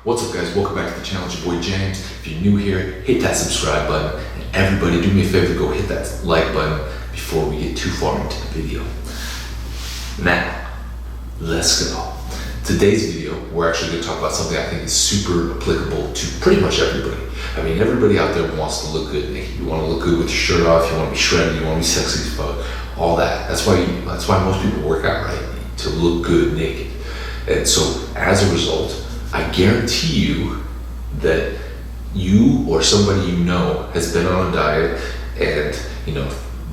What's up guys, welcome back to the channel, it's your boy James. If you're new here, hit that subscribe button. And everybody do me a favor, go hit that like button before we get too far into the video. Now, let's go. Today's video, we're actually going to talk about something I think is super applicable to pretty much everybody. I mean, everybody out there wants to look good. You want to look good with your shirt off, you want to be shredded, you want to be sexy as fuck, all that. That's why most people work out, right? To look good naked. And so, as a result, I guarantee you that you or somebody you know has been on a diet and,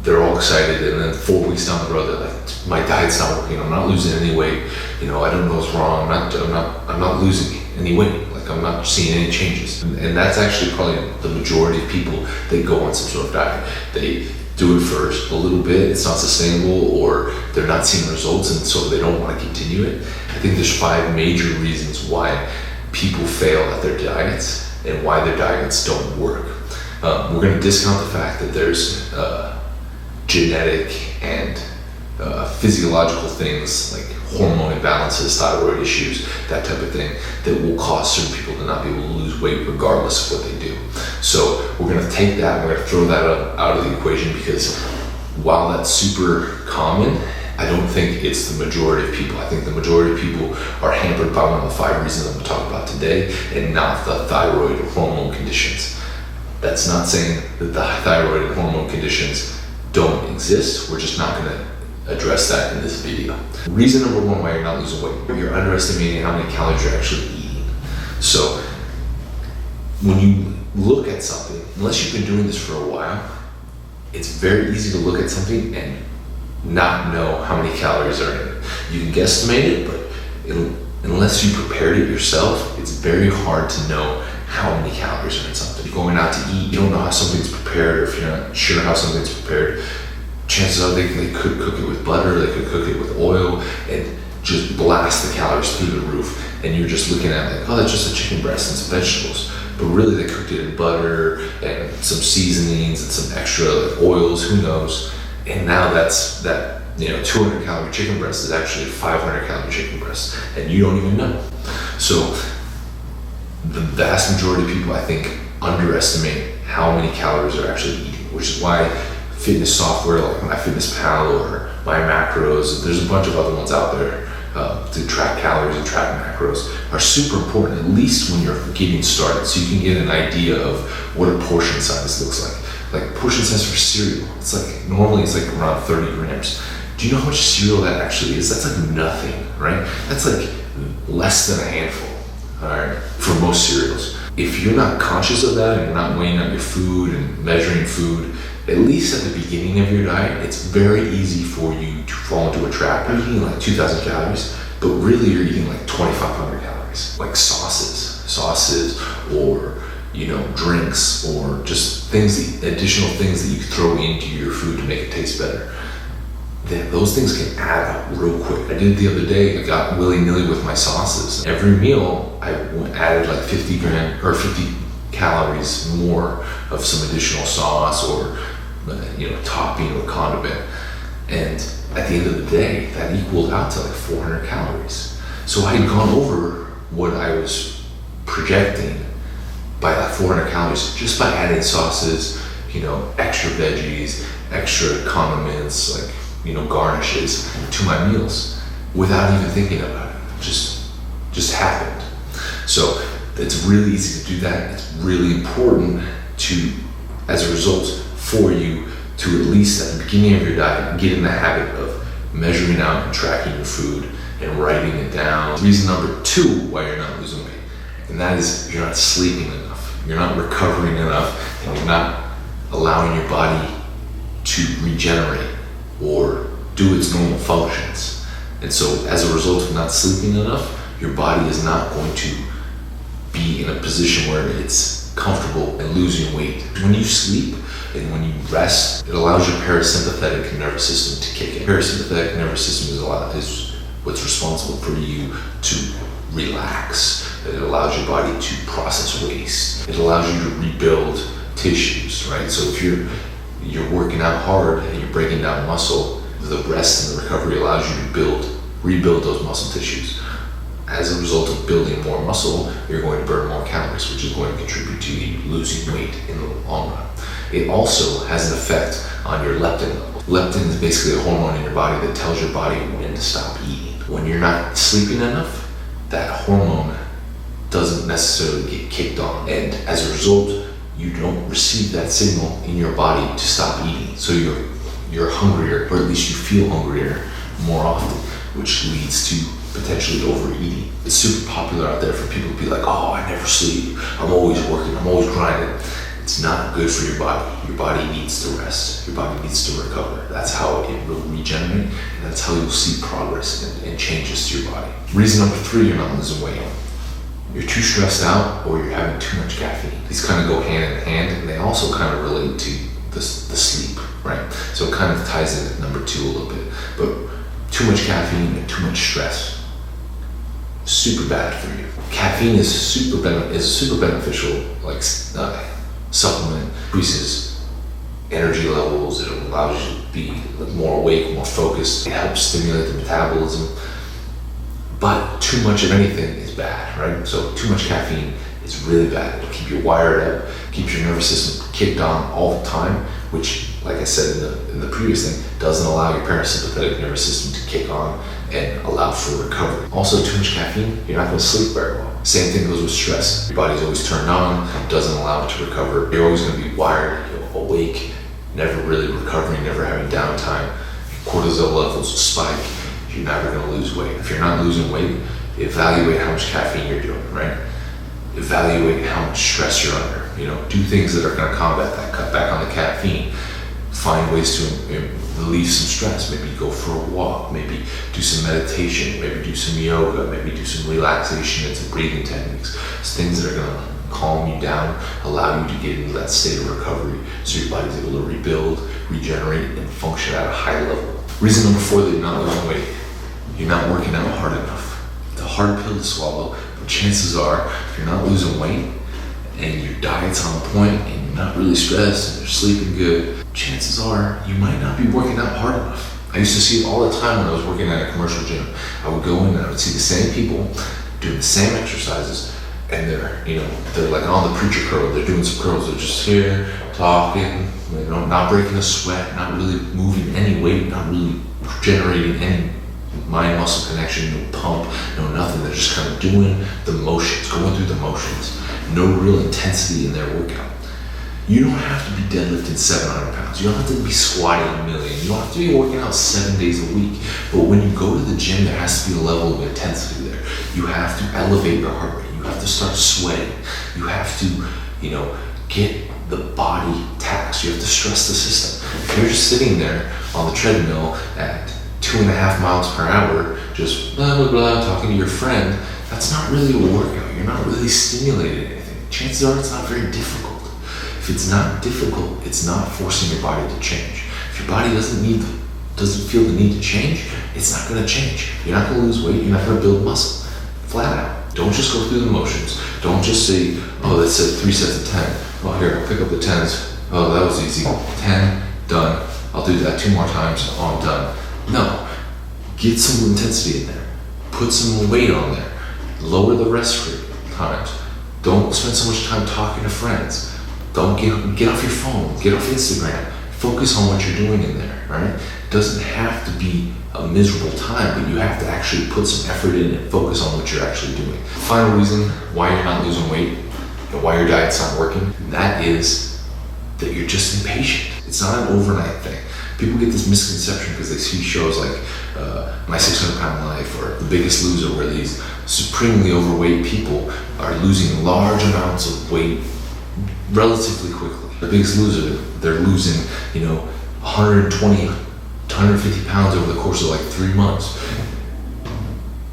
they're all excited, and then 4 weeks down the road, they're like, my diet's not working, I'm not losing any weight, I don't know what's wrong, I'm not losing any weight, like I'm not seeing any changes. And that's actually probably the majority of people that go on some sort of diet. They do it first a little bit, it's not sustainable, or they're not seeing results, and so they don't want to continue it. I think there's 5 major reasons why people fail at their diets and why their diets don't work. We're going to discount the fact that there's genetic and physiological things like hormone imbalances, thyroid issues, that type of thing, that will cause certain people to not be able to lose weight regardless of what they do. So we're going to take that, we're going to throw that out of the equation, because while that's super common, I don't think it's the majority of people. I think the majority of people are hampered by one of the 5 reasons I'm going to talk about today, and not the thyroid or hormone conditions. That's not saying that the thyroid and hormone conditions don't exist. We're just not going to address that in this video. Reason number 1 why you're not losing weight: you're underestimating how many calories you're actually eating. So when you look at something, unless you've been doing this for a while, it's very easy to look at something and not know how many calories are in it. You can guesstimate it, but unless you prepared it yourself, it's very hard to know how many calories are in something. You're going out to eat, you don't know how something's prepared, or if you're not sure how something's prepared, chances are they could cook it with butter, they could cook it with oil, and just blast the calories through the roof. And you're just looking at like, oh, that's just a chicken breast and some vegetables. But really they cooked it in butter and some seasonings and some extra oils, who knows. And now that 200 calorie chicken breast is actually a 500 calorie chicken breast, and you don't even know. So the vast majority of people, I think, underestimate how many calories they're actually eating, which is why fitness software like MyFitnessPal or MyMacros, there's a bunch of other ones out there to track calories and track macros, are super important, at least when you're getting started, so you can get an idea of what a portion size looks like. Like portion size for cereal, normally it's like around 30 grams. Do you know how much cereal that actually is? That's like nothing, right? That's like less than a handful, all right, for most cereals. If you're not conscious of that and you're not weighing out your food and measuring food, at least at the beginning of your diet, it's very easy for you to fall into a trap. You're eating like 2,000 calories, but really you're eating like 2,500 calories, like sauces, or drinks, or just additional things that you can throw into your food to make it taste better. Those things can add up real quick. I did it the other day. I got willy-nilly with my sauces. Every meal, I added like 50 calories more of some additional sauce or topping or condiment. And at the end of the day, that equaled out to like 400 calories. So I had gone over what I was projecting by like 400 calories just by adding sauces, extra veggies, extra condiments, like garnishes to my meals without even thinking about it. Just happened. So it's really easy to do that. It's really important to, as a result, for you to at least at the beginning of your diet get in the habit of measuring out and tracking your food and writing it down. Reason number 2 why you're not losing weight, and that is you're not sleeping enough. You're not recovering enough, and you're not allowing your body to regenerate or do its normal functions. And so as a result of not sleeping enough, your body is not going to be in a position where it's comfortable and losing weight. When you sleep and when you rest, it allows your parasympathetic nervous system to kick in. Parasympathetic nervous system is what's responsible for you to relax. It allows your body to process waste. It allows you to rebuild tissues, right? So if you're working out hard and you're breaking down muscle, the rest and the recovery allows you to rebuild those muscle tissues. as a result of building more muscle, you're going to burn more calories, which is going to contribute to you losing weight in the long run. It also has an effect on your leptin level. Leptin is basically a hormone in your body that tells your body when to stop eating. When you're not sleeping enough, that hormone doesn't necessarily get kicked on, and as a result, you don't receive that signal in your body to stop eating. So you're hungrier, or at least you feel hungrier more often, which leads to potentially overeating. It's super popular out there for people to be like, oh, I never sleep, I'm always working, I'm always grinding. It's not good for your body. Your body needs to rest. Your body needs to recover. That's how it will regenerate, and that's how you'll see progress and changes to your body. Reason number 3 you're not losing weight. You're too stressed out, or you're having too much caffeine. These kind of go hand in hand, and they also kind of relate to the sleep, right? So it kind of ties in with number 2 a little bit. But too much caffeine and too much stress, super bad for you. Caffeine is super beneficial, like supplement, increases energy levels. It allows you to be more awake, more focused. It helps stimulate the metabolism. But too much of anything is bad, right? So too much caffeine is really bad. It'll keep you wired up, keeps your nervous system kicked on all the time, which, like I said in the previous thing, doesn't allow your parasympathetic nervous system to kick on and allow for recovery. Also, too much caffeine, you're not going to sleep very well. Same thing goes with stress. Your body's always turned on, doesn't allow it to recover. You're always going to be wired, awake, never really recovering, never having downtime. Cortisol levels will spike. You're never going to lose weight. If you're not losing weight, evaluate how much caffeine you're doing, right? Evaluate how much stress you're under. Do things that are going to combat that. Cut back on the caffeine. Find ways to relieve some stress. Maybe go for a walk. Maybe do some meditation. Maybe do some yoga. Maybe do some relaxation and some breathing techniques. It's things that are going to calm you down, allow you to get into that state of recovery so your body's able to rebuild, regenerate, and function at a high level. Reason number 4 that you're not losing weight. You're not working out hard enough. It's a hard pill to swallow, but chances are, if you're not losing weight and your diet's on point and you're not really stressed and you're sleeping good, chances are you might not be working out hard enough. I used to see it all the time when I was working at a commercial gym. I would go in and I would see the same people doing the same exercises, and they're like on the preacher curl. They're doing some curls. They're just here talking, not breaking a sweat, not really moving any weight, not really generating any mind-muscle connection, no pump, no nothing. They're just kind of doing the motions, going through the motions. No real intensity in their workout. You don't have to be deadlifting 700 pounds. You don't have to be squatting a million. You don't have to be working out 7 days a week. But when you go to the gym, there has to be a level of intensity there. You have to elevate your heart rate. You have to start sweating. You have to, get the body taxed. You have to stress the system. If you're just sitting there on the treadmill at 2.5 miles per hour, just blah, blah, blah, talking to your friend, that's not really a workout. You're not really stimulating anything. Chances are it's not very difficult. If it's not difficult, it's not forcing your body to change. If your body doesn't feel the need to change, it's not going to change. You're not going to lose weight. You're not going to build muscle. Flat out. Don't just go through the motions. Don't just say, oh, that said 3 sets of 10. Oh, here, I'll pick up the 10s. Oh, that was easy. 10, done. I'll do that 2 more times. Oh, I'm done. No. Get some intensity in there. Put some weight on there. Lower the rest times. Don't spend so much time talking to friends. Don't get off your phone. Get off Instagram. Focus on what you're doing in there, right? It doesn't have to be a miserable time, but you have to actually put some effort in and focus on what you're actually doing. Final reason why you're not losing weight and why your diet's not working, that is that you're just impatient. It's not an overnight thing. People get this misconception because they see shows like My 600 Pound Life or The Biggest Loser, where these supremely overweight people are losing large amounts of weight relatively quickly. The Biggest Loser, they're losing, 120 to 150 pounds over the course of like 3 months.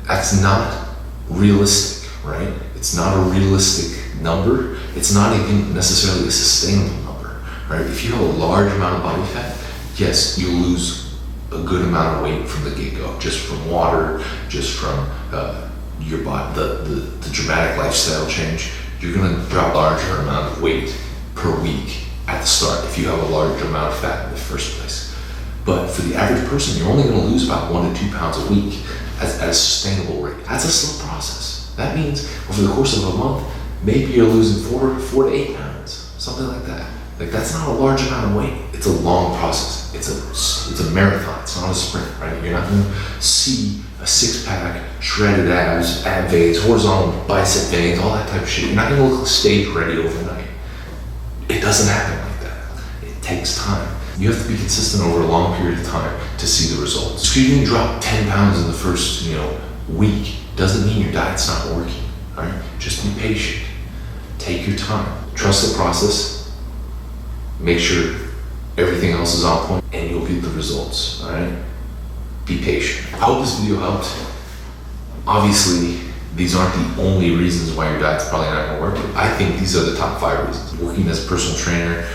That's not realistic, right? It's not a realistic number. It's not even necessarily a sustainable number, right? If you have a large amount of body fat, yes, you'll lose a good amount of weight from the get-go, just from water, just from your body, the dramatic lifestyle change. You're going to drop a larger amount of weight per week at the start if you have a large amount of fat in the first place. But for the average person, you're only going to lose about 1 to 2 pounds a week at a sustainable rate. That's a slow process. That means over the course of a month, maybe you're losing 4 to 8 pounds, something like that. Like, that's not a large amount of weight. It's a long process. It's a marathon. It's not a sprint, right? You're not going to see a 6-pack, shredded abs, ab veins, horizontal bicep veins, all that type of shit. You're not going to look stage ready overnight. It doesn't happen like that. It takes time. You have to be consistent over a long period of time to see the results. So you can drop 10 pounds in the first, week. Doesn't mean your diet's not working. All right? Just be patient. Take your time. Trust the process. Make sure everything else is on point, and you'll get the results. All right? Be patient. I hope this video helped. Obviously, these aren't the only reasons why your diet's probably not going to work. I think these are the top 5 reasons. Working as a personal trainer,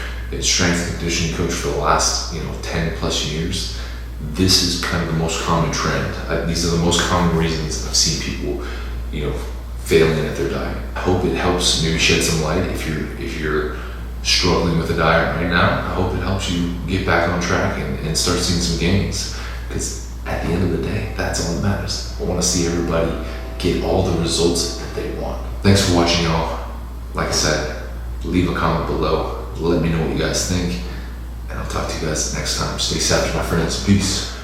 strength and conditioning coach for the last 10 plus years, this is kind of the most common trend. These are the most common reasons I've seen people failing at their diet. I hope it helps maybe shed some light if you're struggling with a diet right now. I hope it helps you get back on track and start seeing some gains, because at the end of the day, that's all that matters. I want to see everybody get all the results that they want. Thanks for watching, y'all. Like I said, leave a comment below. Let me know what you guys think, and I'll talk to you guys next time. Stay savage, my friends. Peace.